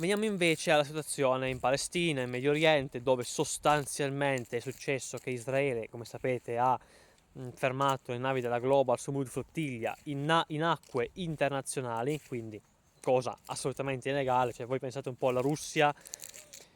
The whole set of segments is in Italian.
Veniamo invece alla situazione in Palestina, in Medio Oriente, dove sostanzialmente è successo che Israele, come sapete, ha fermato le navi della Global Submarine Flottiglia in acque internazionali, quindi cosa assolutamente illegale. Cioè, voi pensate un po' alla Russia,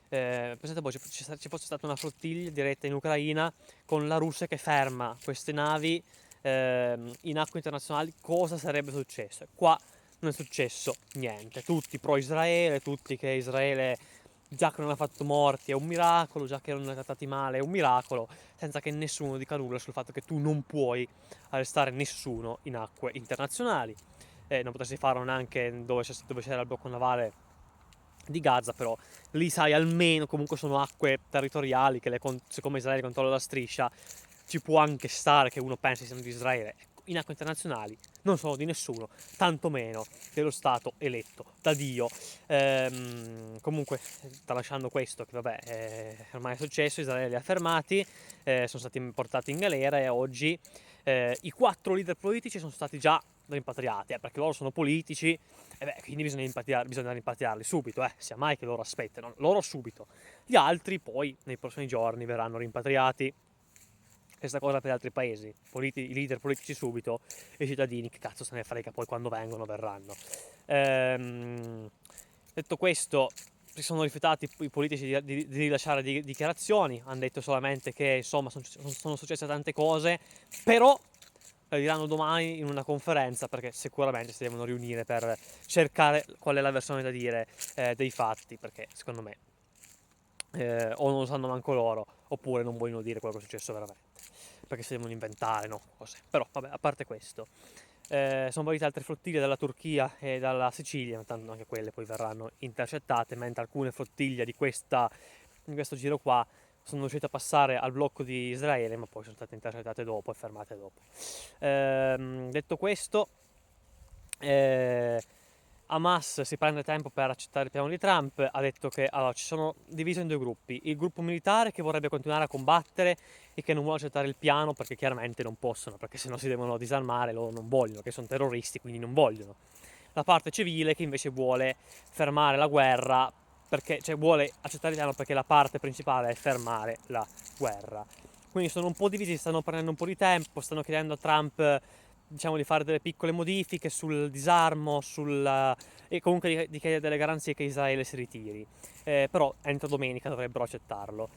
pensate poi ci fosse stata una flottiglia diretta in Ucraina con la Russia che ferma queste navi in acque internazionali, cosa sarebbe successo? Qua non è successo niente, tutti pro Israele, tutti che Israele già che non ha fatto morti è un miracolo, già che non ha trattati male è un miracolo, senza che nessuno dica nulla sul fatto che tu non puoi arrestare nessuno in acque internazionali. Non potresti farlo neanche dove c'era il blocco navale di Gaza, però lì sai almeno comunque sono acque territoriali che siccome Israele controlla la striscia ci può anche stare che uno pensi siano di Israele. In acque internazionali non sono di nessuno, tantomeno dello Stato eletto da Dio. Comunque, tralasciando questo, che vabbè, ormai è successo, Israele li ha fermati, sono stati portati in galera e oggi i 4 leader politici sono stati già rimpatriati, perché loro sono politici, e beh, quindi bisogna rimpatriarli subito, sia mai che loro aspettano, loro subito. Gli altri poi nei prossimi giorni verranno rimpatriati. Questa cosa per altri paesi, i leader politici subito, e i cittadini che cazzo se ne frega, poi quando vengono verranno. Detto questo, si sono rifiutati i politici di rilasciare dichiarazioni, hanno detto solamente che insomma sono successe tante cose, però le diranno domani in una conferenza perché sicuramente si devono riunire per cercare qual è la versione da dire dei fatti, perché secondo me o non lo sanno manco loro, oppure non vogliono dire quello che è successo veramente, perché si devono inventare, no? Cose. Però, vabbè, a parte questo, sono partite altre flottiglie dalla Turchia e dalla Sicilia, ma tanto anche quelle poi verranno intercettate, mentre alcune flottiglie in questo giro qua sono riuscite a passare al blocco di Israele, ma poi sono state intercettate dopo e fermate dopo. Detto questo, eh, Hamas si prende tempo per accettare il piano di Trump, ha detto che allora, ci sono divisi in due gruppi, il gruppo militare che vorrebbe continuare a combattere e che non vuole accettare il piano perché chiaramente non possono, perché sennò si devono disarmare, loro non vogliono, che sono terroristi, quindi non vogliono. La parte civile che invece vuole fermare la guerra, perché, cioè vuole accettare il piano perché la parte principale è fermare la guerra. Quindi sono un po' divisi, stanno prendendo un po' di tempo, stanno chiedendo a Trump diciamo di fare delle piccole modifiche sul disarmo, e comunque di chiedere delle garanzie che Israele si ritiri. Però entro domenica dovrebbero accettarlo.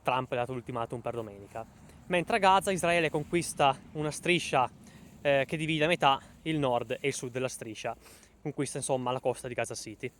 Trump ha dato l'ultimatum per domenica. Mentre a Gaza Israele conquista una striscia che divide a metà il nord e il sud della striscia. Conquista insomma la costa di Gaza City.